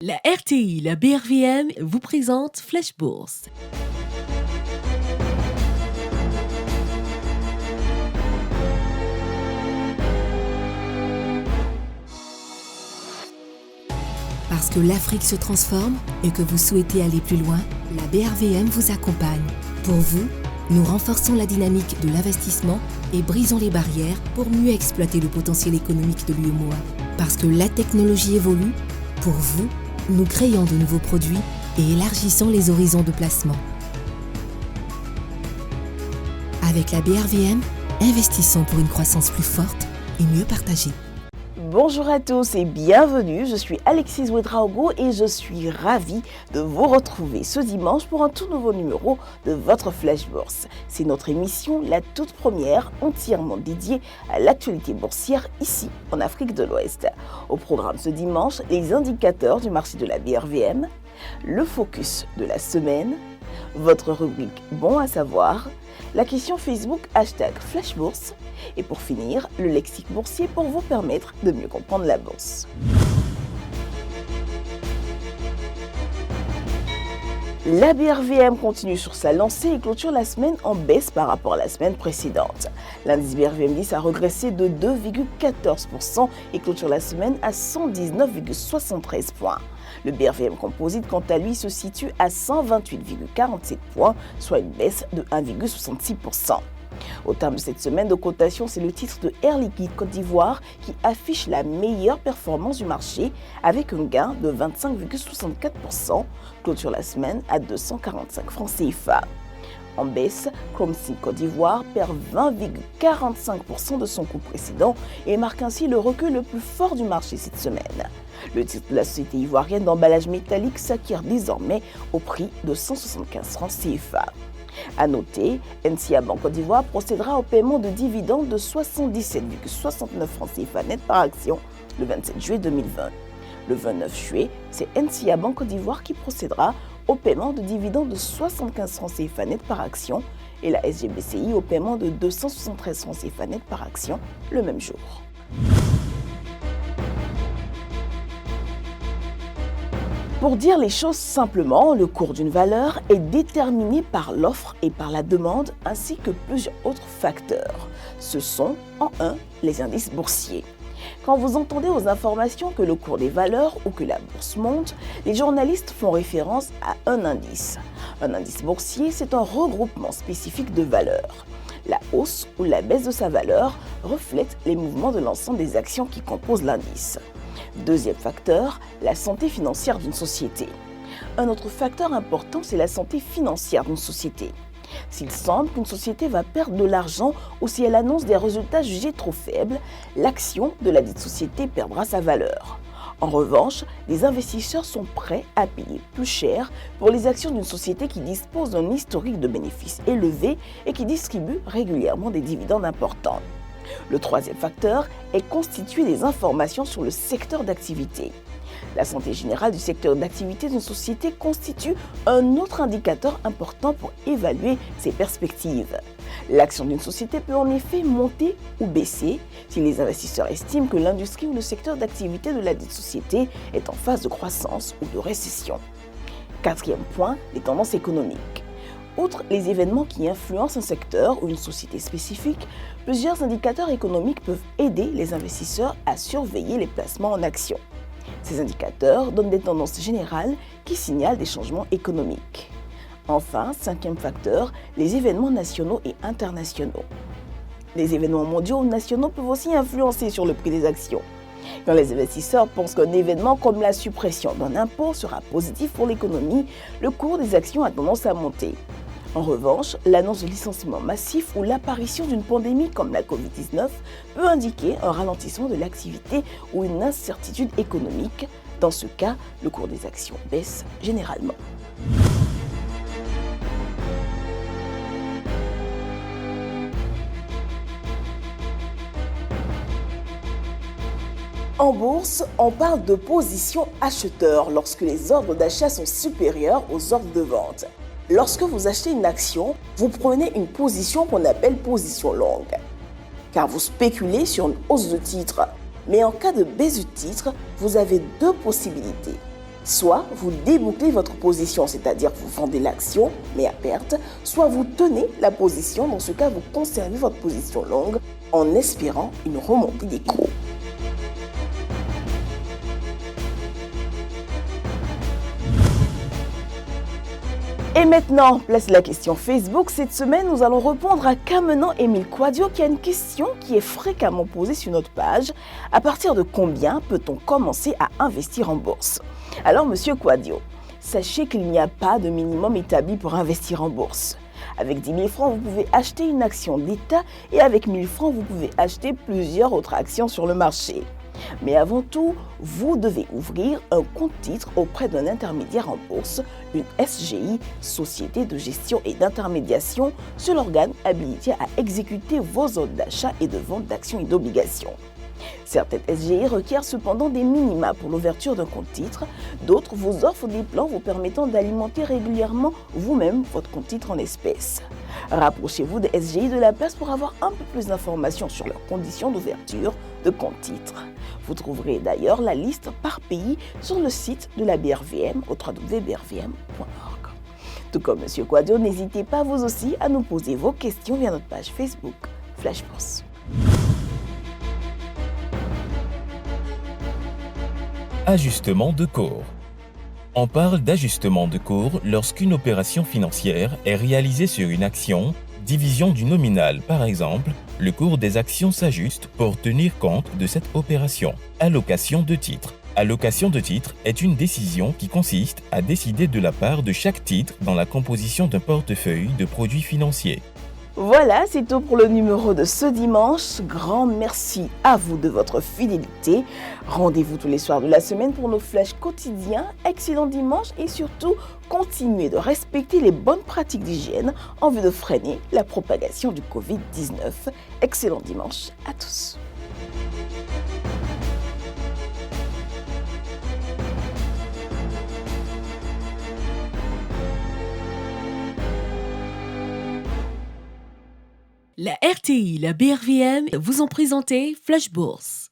La RTI, la BRVM vous présente Flash Bourse. Parce que l'Afrique se transforme et que vous souhaitez aller plus loin, la BRVM vous accompagne. Pour vous, nous renforçons la dynamique de l'investissement et brisons les barrières pour mieux exploiter le potentiel économique de l'UEMOA. Parce que la technologie évolue, pour vous, nous créons de nouveaux produits et élargissons les horizons de placement. Avec la BRVM, investissons pour une croissance plus forte et mieux partagée. Bonjour à tous et bienvenue, je suis Alexis Ouedraogo et je suis ravie de vous retrouver ce dimanche pour un tout nouveau numéro de votre Flash Bourse. C'est notre émission, la toute première, entièrement dédiée à l'actualité boursière ici en Afrique de l'Ouest. Au programme ce dimanche, les indicateurs du marché de la BRVM, le focus de la semaine, votre rubrique Bon à savoir, la question Facebook #FlashBourse et pour finir, le lexique boursier pour vous permettre de mieux comprendre la bourse. La BRVM continue sur sa lancée et clôture la semaine en baisse par rapport à la semaine précédente. L'indice BRVM 10 a régressé de 2,14% et clôture la semaine à 119,73 points. Le BRVM Composite, quant à lui, se situe à 128,47 points, soit une baisse de 1,66%. Au terme de cette semaine de cotation, c'est le titre de Air Liquide Côte d'Ivoire qui affiche la meilleure performance du marché avec un gain de 25,64%, clôture la semaine à 245 francs CFA. En baisse, Chromcy Côte d'Ivoire perd 20,45% de son coût précédent et marque ainsi le recul le plus fort du marché cette semaine. Le titre de la société ivoirienne d'emballage métallique s'acquiert désormais au prix de 175 francs CFA. A noter, NCA Banque Côte d'Ivoire procédera au paiement de dividendes de 77,69 francs CFA net par action le 27 juillet 2020. Le 29 juillet, c'est NCA Banque Côte d'Ivoire qui procédera au paiement de dividendes de 75 francs CFA net par action et la SGBCI au paiement de 273 francs CFA net par action le même jour. Pour dire les choses simplement, le cours d'une valeur est déterminé par l'offre et par la demande ainsi que plusieurs autres facteurs. Ce sont, en un, les indices boursiers. Quand vous entendez aux informations que le cours des valeurs ou que la bourse monte, les journalistes font référence à un indice. Un indice boursier, c'est un regroupement spécifique de valeurs. La hausse ou la baisse de sa valeur reflète les mouvements de l'ensemble des actions qui composent l'indice. Deuxième facteur, la santé financière d'une société. Un autre facteur important, c'est la santé financière d'une société. S'il semble qu'une société va perdre de l'argent ou si elle annonce des résultats jugés trop faibles, l'action de la dite société perdra sa valeur. En revanche, les investisseurs sont prêts à payer plus cher pour les actions d'une société qui dispose d'un historique de bénéfices élevé et qui distribue régulièrement des dividendes importants. Le troisième facteur est constitué des informations sur le secteur d'activité. La santé générale du secteur d'activité d'une société constitue un autre indicateur important pour évaluer ses perspectives. L'action d'une société peut en effet monter ou baisser si les investisseurs estiment que l'industrie ou le secteur d'activité de la dite société est en phase de croissance ou de récession. Quatrième point, les tendances économiques. Outre les événements qui influencent un secteur ou une société spécifique, plusieurs indicateurs économiques peuvent aider les investisseurs à surveiller les placements en actions. Ces indicateurs donnent des tendances générales qui signalent des changements économiques. Enfin, cinquième facteur, les événements nationaux et internationaux. Les événements mondiaux ou nationaux peuvent aussi influencer sur le prix des actions. Quand les investisseurs pensent qu'un événement comme la suppression d'un impôt sera positif pour l'économie, le cours des actions a tendance à monter. En revanche, l'annonce de licenciements massifs ou l'apparition d'une pandémie comme la Covid-19 peut indiquer un ralentissement de l'activité ou une incertitude économique. Dans ce cas, le cours des actions baisse généralement. En bourse, on parle de position acheteur lorsque les ordres d'achat sont supérieurs aux ordres de vente. Lorsque vous achetez une action, vous prenez une position qu'on appelle position longue, car vous spéculez sur une hausse de titre. Mais en cas de baisse du titre, vous avez deux possibilités. Soit vous débouclez votre position, c'est-à-dire vous vendez l'action, mais à perte, soit vous tenez la position, dans ce cas vous conservez votre position longue en espérant une remontée des cours. Et maintenant, place la question Facebook. Cette semaine, nous allons répondre à Kamenan Émile Quadio qui a une question qui est fréquemment posée sur notre page. À partir de combien peut-on commencer à investir en bourse? Alors, monsieur Quadio, sachez qu'il n'y a pas de minimum établi pour investir en bourse. Avec 10 000 francs, vous pouvez acheter une action d'État et avec 1 000 francs, vous pouvez acheter plusieurs autres actions sur le marché. Mais avant tout, vous devez ouvrir un compte titre auprès d'un intermédiaire en bourse, une SGI, Société de gestion et d'intermédiation, sur l'organe habilité à exécuter vos ordres d'achat et de vente d'actions et d'obligations. Certaines SGI requièrent cependant des minima pour l'ouverture d'un compte titre, d'autres vous offrent des plans vous permettant d'alimenter régulièrement vous-même votre compte titre en espèces. Rapprochez-vous des SGI de la place pour avoir un peu plus d'informations sur leurs conditions d'ouverture de compte titre. Vous trouverez d'ailleurs la liste par pays sur le site de la BRVM au www.brvm.org. Tout comme M. Quadio, n'hésitez pas vous aussi à nous poser vos questions via notre page Facebook Flash Bourse. Ajustement de cours. On parle d'ajustement de cours lorsqu'une opération financière est réalisée sur une action, division du nominal par exemple, le cours des actions s'ajuste pour tenir compte de cette opération. Allocation de titres. Allocation de titres est une décision qui consiste à décider de la part de chaque titre dans la composition d'un portefeuille de produits financiers. Voilà, c'est tout pour le numéro de ce dimanche. Grand merci à vous de votre fidélité. Rendez-vous tous les soirs de la semaine pour nos flashs quotidiens. Excellent dimanche et surtout, continuez de respecter les bonnes pratiques d'hygiène en vue de freiner la propagation du Covid-19. Excellent dimanche à tous. La RTI, la BRVM vous ont présenté Flash Bourse.